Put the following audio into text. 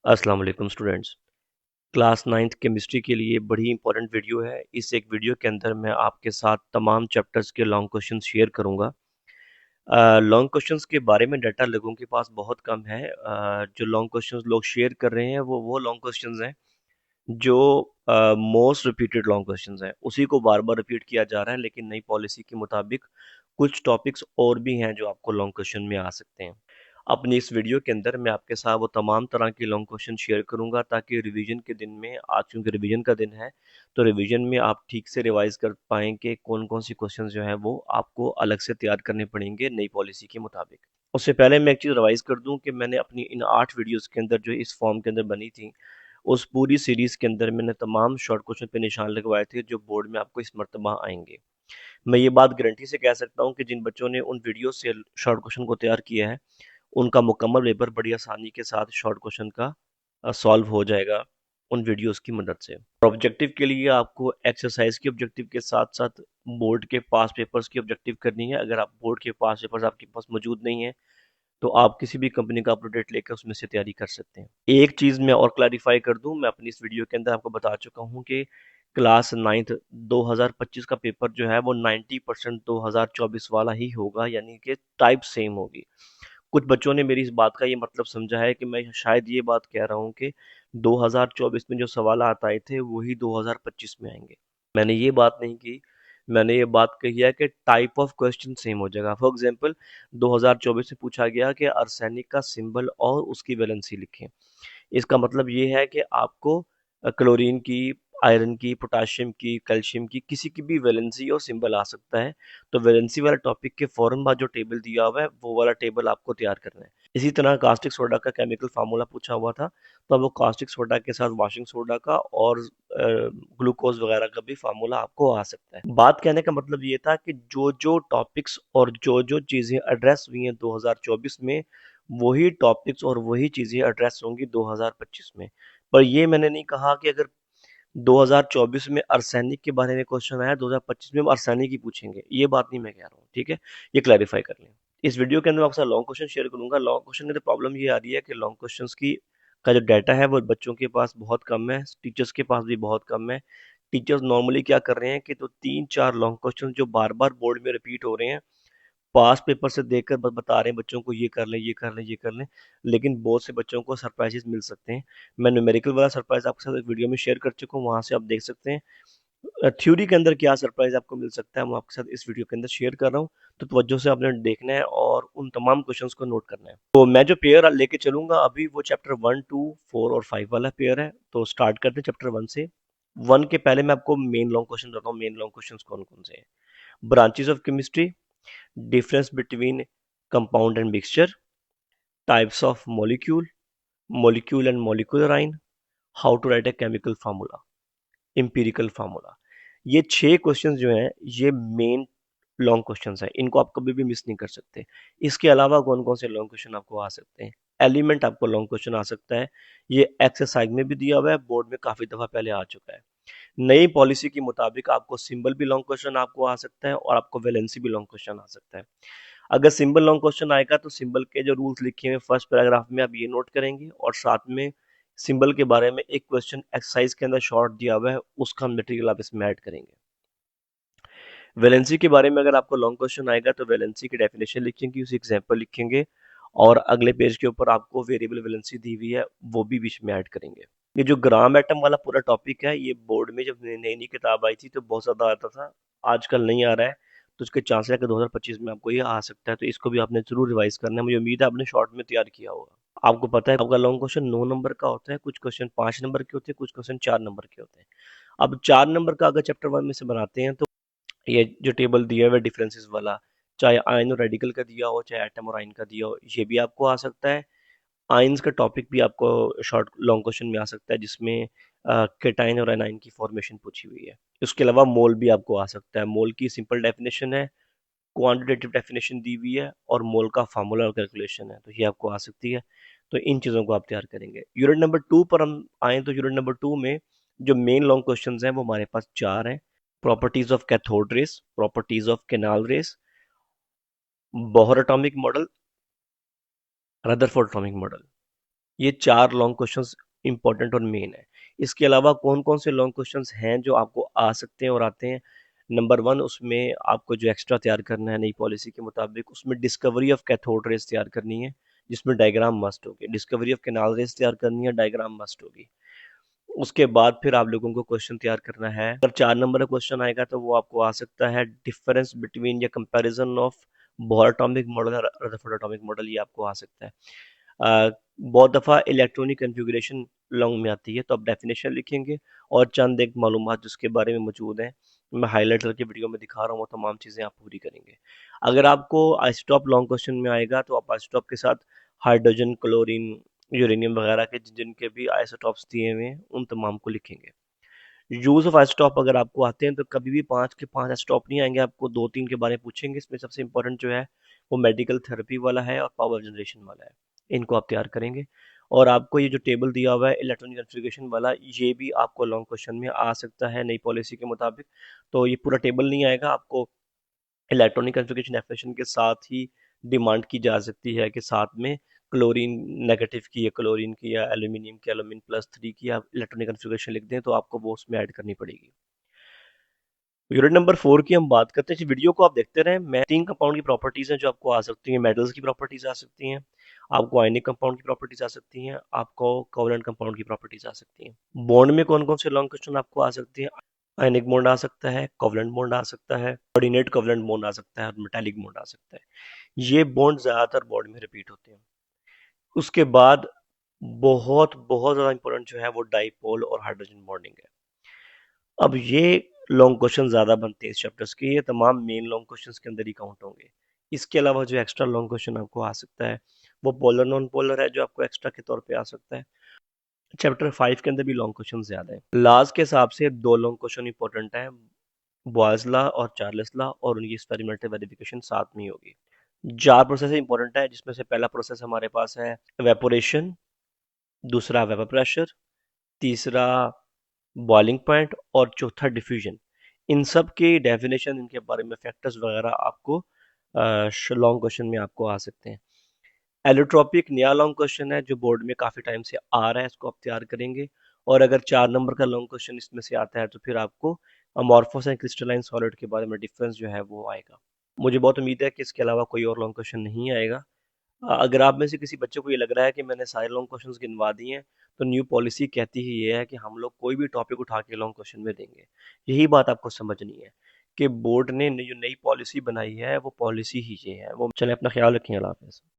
अस्सलाम वालेकुम students. Class ninth chemistry के लिए बड़ी इंपॉर्टेंट वीडियो है। इस एक वीडियो के अंदर मैं आपके साथ तमाम चैप्टर्स के लॉन्ग क्वेश्चन शेयर करूंगा। लॉन्ग क्वेश्चंस के बारे में डाटा लोगों के पास बहुत कम है। जो लॉन्ग क्वेश्चंस लोग शेयर कर रहे हैं वो लॉन्ग क्वेश्चंस हैं जो मोस्ट रिपीटेड लॉन्ग क्वेश्चंस हैं, उसी को बार बार रिपीट किया जा रहा है। लेकिन नई पॉलिसी के मुताबिक कुछ टॉपिक्स और भी हैं जो आपको लॉन्ग क्वेश्चन में आ सकते हैं। अपनी इस वीडियो के अंदर मैं आपके साथ वो तमाम तरह के लॉन्ग क्वेश्चन शेयर करूंगा ताकि रिवीजन के दिन में, आज चूंकि रिवीजन का दिन है, तो रिवीजन में आप ठीक से रिवाइज कर पाएं कि कौन कौन सी क्वेश्चन जो है वो आपको अलग से तैयार करने पड़ेंगे नई पॉलिसी के मुताबिक। उससे पहले मैं एक चीज़ रिवाइज कर दूं कि मैंने अपनी इन 8 वीडियोस के अंदर जो इस फॉर्म के अंदर बनी थी, उस पूरी सीरीज के अंदर मैंने तमाम शॉर्ट क्वेश्चन पे निशान लगवाए थे जो बोर्ड में आपको इस मरतबा आएंगे। मैं ये बात गारंटी से कह सकता हूँ कि जिन बच्चों ने उन वीडियो से शॉर्ट क्वेश्चन को तैयार किया है, उनका मुकम्मल पेपर बड़ी आसानी के साथ शॉर्ट क्वेश्चन का सॉल्व हो जाएगा उन वीडियोस की मदद से। और ऑब्जेक्टिव के लिए आपको एक्सरसाइज के ऑब्जेक्टिव के साथ साथ बोर्ड के पास पेपर्स की ऑब्जेक्टिव करनी है। अगर आप बोर्ड के पास पेपर्स आपके पास मौजूद नहीं है, तो आप किसी भी कंपनी का अपडेट लेकर उसमें से तैयारी कर सकते हैं। एक चीज़ मैं और क्लैरिफाई कर दूं, मैं अपनी इस वीडियो के अंदर आपको बता चुका हूं कि क्लास नाइन्थ 2025 का पेपर जो है वो 90% 2024 वाला ही होगा, यानी कि टाइप सेम होगी। कुछ बच्चों ने मेरी इस बात का ये मतलब समझा है कि मैं शायद ये बात कह रहा हूँ कि 2024 में जो सवाल आए थे वही 2025 में आएंगे। मैंने ये बात नहीं की। मैंने ये बात कही है कि टाइप ऑफ क्वेश्चन सेम हो जाएगा। फॉर एग्जांपल 2024 में पूछा गया कि आर्सेनिक का सिंबल और उसकी वैलेंसी लिखें। इसका मतलब ये है कि आपको क्लोरीन की, आयरन की, पोटाशियम की, कैल्शियम की, किसी की भी वैलेंसी और सिंबल आ सकता है। तो वैलेंसी वाला टॉपिक के फौरन बाद जो टेबल दिया हुआ है वो वाला टेबल आपको तैयार करना है। इसी तरह कास्टिक सोडा का केमिकल फार्मूला पूछा हुआ था, तो वो कास्टिक सोडा के साथ वॉशिंग सोडा का और ग्लूकोज वगैरह का भी फार्मूला आपको आ सकता है। बात कहने का मतलब ये था कि जो जो टॉपिक्स और जो जो चीज़ें एड्रेस हुई हैं 2024 में, वही टॉपिक्स और वही चीज़ें एड्रेस होंगी 2025 में। पर ये मैंने नहीं कहा कि अगर 2024 में आर्सेनिक के बारे में क्वेश्चन आया 2025 में हम आर्सेनिक ही पूछेंगे, ये बात नहीं मैं कह रहा हूँ। ठीक है, ये क्लैरिफाई कर लें। इस वीडियो के अंदर मैं आपके साथ लॉन्ग क्वेश्चन शेयर करूंगा। लॉन्ग क्वेश्चन में तो प्रॉब्लम ये आ रही है कि लॉन्ग क्वेश्चंस की का जो डाटा है वो बच्चों के पास बहुत कम है, टीचर्स के पास भी बहुत कम है। टीचर्स नॉर्मली क्या कर रहे हैं कि तो 3-4 लॉन्ग क्वेश्चन जो बार बार बोर्ड में रिपीट हो रहे हैं, पास पेपर से देखकर बस बता रहे हैं बच्चों को ये कर लें, ये कर लें, ये कर लें। लेकिन बहुत से बच्चों को सरप्राइजेस मिल सकते हैं। मैं न्यूमेरिकल वाला सरप्राइज आपके साथ एक वीडियो में शेयर कर चुका हूँ, वहां से आप देख सकते हैं। थ्योरी के अंदर क्या सरप्राइज आपको मिल सकता है, मैं आपके साथ इस वीडियो के अंदर शेयर कर रहा हूँ। तो तवज्जो से आपने देखना है और उन तमाम क्वेश्चंस को नोट करना है। तो मैं जो पेयर लेके चलूंगा अभी वो चैप्टर 1, 2, 4 और 5 वाला पेयर है। तो स्टार्ट करते हैं चैप्टर 1 से। 1 के पहले मैं आपको मेन लॉन्ग क्वेश्चन बताता हूँ। मेन लॉन्ग क्वेश्चन कौन कौन से हैं? Branches of chemistry, difference between compound and mixture, types of molecule, molecule and molecular ion, how to write a chemical formula, empirical formula। ये 6 क्वेश्चन जो हैं ये मेन लॉन्ग क्वेश्चंस हैं, इनको आप कभी भी मिस नहीं कर सकते। इसके अलावा कौन कौन से लॉन्ग क्वेश्चन आपको आ सकते हैं? एलिमेंट आपको लॉन्ग क्वेश्चन आ सकता है, ये एक्सरसाइज में भी दिया हुआ है, बोर्ड में काफी दफा पहले आ चुका है। नई पॉलिसी के मुताबिक आपको सिंबल भी लॉन्ग क्वेश्चन आपको आ सकता है और आपको वैलेंसी भी लॉन्ग क्वेश्चन आ सकता है। अगर सिंबल लॉन्ग क्वेश्चन आएगा तो सिंबल के जो रूल्स लिखे हुए फर्स्ट पैराग्राफ में आप ये नोट करेंगे, और साथ में सिंबल के बारे में एक क्वेश्चन एक्सरसाइज के अंदर शॉर्ट दिया हुआ है, उसका मटेरियल आप इसमें ऐड करेंगे। वैलेंसी के बारे में अगर आपको लॉन्ग क्वेश्चन आएगा तो वैलेंसी की डेफिनेशन लिखेंगे, उसी एग्जाम्पल लिखेंगे, और अगले पेज के ऊपर आपको वेरिएबल वैलेंसी दी हुई है वो भी बीच में ऐड करेंगे। ये जो ग्राम एटम वाला पूरा टॉपिक है, ये बोर्ड में जब नई नई किताब आई थी तो बहुत ज्यादा आता था, आजकल नहीं आ रहा है। तो उसके चांस है कि 2025 में आपको ये आ सकता है, तो इसको भी आपने जरूर रिवाइज करना है। मुझे उम्मीद है आपने शॉर्ट में तैयार किया होगा। आपको पता है आपका लॉन्ग क्वेश्चन 9 नंबर का होता है, कुछ क्वेश्चन 5 नंबर के होते हैं, कुछ क्वेश्चन 4 नंबर के होते हैं। अब 4 नंबर का अगर चैप्टर 1 में से बनाते हैं तो ये जो टेबल दिया हुआ है डिफरेंसेस वाला, चाहे आयन और रेडिकल का दिया हो, चाहे एटम और आयन का दिया हो, ये भी आपको आ सकता है। आयंस का टॉपिक भी आपको शॉर्ट लॉन्ग क्वेश्चन में आ सकता है, जिसमें केटाइन और एनाइन की फॉर्मेशन पूछी हुई है। इसके अलावा मोल भी आपको आ सकता है। मोल की सिंपल डेफिनेशन है, क्वांटिटेटिव डेफिनेशन दी हुई है, और मोल का फार्मूला और कैलकुलेशन है, तो ये आपको आ सकती है। तो इन चीज़ों को आप तैयार करेंगे। यूनिट नंबर 2 पर हम आए तो यूनिट नंबर 2 में जो मेन लॉन्ग क्वेश्चन हैं वो हमारे पास 4 हैं। Properties of cathode rays, properties of canal rays, Bohr atomic model, Rutherford atomic model. ये 4 लॉन्ग क्वेश्चंस इंपॉर्टेंट और मेन है। इसके अलावा कौन-कौन से लॉन्ग क्वेश्चंस हैं जो आपको आ सकते हैं और आते हैं? नंबर 1 उसमें आपको जो एक्स्ट्रा तैयार करना है नई पॉलिसी के मुताबिक, उसमें डिस्कवरी ऑफ कैथोड रेज़ तैयार करनी है, जिसमें डायग्राम मस्ट होगी। डिस्कवरी ऑफ कैनाल रेज़ तैयार करनी है, डायग्राम मस्ट होगी। उसके बाद फिर आप लोगों को क्वेश्चन तैयार करना है। अगर 4 नंबर का क्वेश्चन आएगा तो वो आपको आ सकता है डिफरेंस बिटवीन या comparison of Bohr atomic model और रदरफोर्ड एटॉमिक मॉडल, ये आपको आ सकता है। बहुत दफ़ा इलेक्ट्रॉनिक कन्फिगरेशन लॉन्ग में आती है, तो आप डेफिनेशन लिखेंगे और चंद एक मालूमात जिसके बारे में मौजूद हैं, मैं हाईलाइट करके वीडियो में दिखा रहा हूँ, वो तमाम चीज़ें आप पूरी करेंगे। अगर आपको आइसोटॉप लॉन्ग क्वेश्चन में आएगा तो आप आइसोटॉप के साथ हाइड्रोजन, क्लोरीन, यूरेनियम वगैरह के जिनके भी आइसोटॉप्स दिए हुए हैं उन तमाम को लिखेंगे। यूज ऑफ आइसोटॉप अगर आपको आते हैं तो कभी भी 5 के 5 आइसोटॉप नहीं आएंगे, आपको 2-3 के बारे में पूछेंगे। इसमें सबसे इंपॉर्टेंट जो है वो मेडिकल थेरेपी वाला है और पावर जनरेशन वाला है, इनको आप तैयार करेंगे। और आपको ये जो टेबल दिया हुआ है इलेक्ट्रॉनिक कॉन्फ़िगरेशन वाला, ये भी आपको लॉन्ग क्वेश्चन में आ सकता है नई पॉलिसी के मुताबिक। तो ये पूरा टेबल नहीं आएगा, आपको इलेक्ट्रॉनिक कॉन्फ़िगरेशन डेफिनेशन के साथ ही डिमांड की जा सकती है कि साथ में क्लोरीन नेगेटिव की या क्लोरीन की या एल्यूमिनियम की एल्यूमिन +3 की आप इलेक्ट्रॉनिक कॉन्फ़िगरेशन लिख दें, तो आपको वो उसमें ऐड करनी पड़ेगी। यूनिट नंबर 4 की हम बात करते हैं। इस वीडियो को आप देखते रहें। मैं 3 कंपाउंड की प्रॉपर्टीज़ हैं जो आपको आ सकती हैं। मेटल्स की प्रॉपर्टीज़ आ सकती हैं, आपको आयनिक कंपाउंड की प्रॉपर्टीज़ आ सकती हैं, आपको कोवलेंट कंपाउंड की प्रॉपर्टीज़ आ सकती हैं। बॉन्ड में कौन-कौन से लॉन्ग क्वेश्चन आपको आ सकते हैं? आयनिक बॉन्ड आ सकता है, कोवलेंट बॉन्ड आ सकता है, कोऑर्डिनेट कोवलेंट बॉन्ड आ सकता है और मेटालिक बॉन्ड आ सकता है। ये बॉन्ड ज़्यादातर बॉन्ड में रिपीट होते हैं। उसके बाद बहुत ज़्यादा इंपॉर्टेंट जो है वो डाइपोल और हाइड्रोजन बॉन्डिंग है। अब ये लॉन्ग क्वेश्चन ज़्यादा बनते हैं इस चैप्टर्स के, ये तमाम मेन लॉन्ग क्वेश्चंस के अंदर ही काउंट होंगे। इसके अलावा जो एक्स्ट्रा लॉन्ग क्वेश्चन आपको आ सकता है वो पोलर नॉन पोलर है, जो आपको एक्स्ट्रा के तौर पे आ सकता है। चैप्टर 5 के अंदर भी लॉन्ग क्वेश्चन ज़्यादा है। लास्ट के हिसाब से 2 लॉन्ग क्वेश्चन इंपॉर्टेंट है, बॉयज लॉ और चार्ल्स लॉ, और उनकी एक्सपेरिमेंटल वेरिफिकेशन साथ में ही होगी। 4 प्रोसेस इंपॉर्टेंट है, जिसमें से पहला प्रोसेस हमारे पास है एवेपोरेशन, दूसरा वेपर प्रेशर, तीसरा बॉइलिंग पॉइंट और चौथा डिफ्यूजन। इन सब के डेफिनेशन, इनके बारे में फैक्टर्स वगैरह आपको लॉन्ग क्वेश्चन में आपको आ सकते हैं। एलोट्रॉपी एक नया लॉन्ग क्वेश्चन है जो बोर्ड में काफ़ी टाइम से आ रहा है, इसको आप तैयार करेंगे। और अगर 4 नंबर का लॉन्ग क्वेश्चन इसमें से आता है तो फिर आपको अमॉर्फस एंड क्रिस्टलाइन सॉलिड के बारे में डिफरेंस जो है वो आएगा। मुझे बहुत उम्मीद है कि इसके अलावा कोई और लॉन्ग क्वेश्चन नहीं आएगा। अगर आप में से किसी बच्चे को ये लग रहा है कि मैंने सारे लॉन्ग क्वेश्चंस गिनवा दिए हैं, तो न्यू पॉलिसी कहती ही ये है कि हम लोग कोई भी टॉपिक उठा के लॉन्ग क्वेश्चन में देंगे। यही बात आपको समझनी है कि बोर्ड ने जो नई पॉलिसी बनाई है वो पॉलिसी ही ये है। वो चले, अपना ख्याल रखें। अल्लाह हाफ़िज़।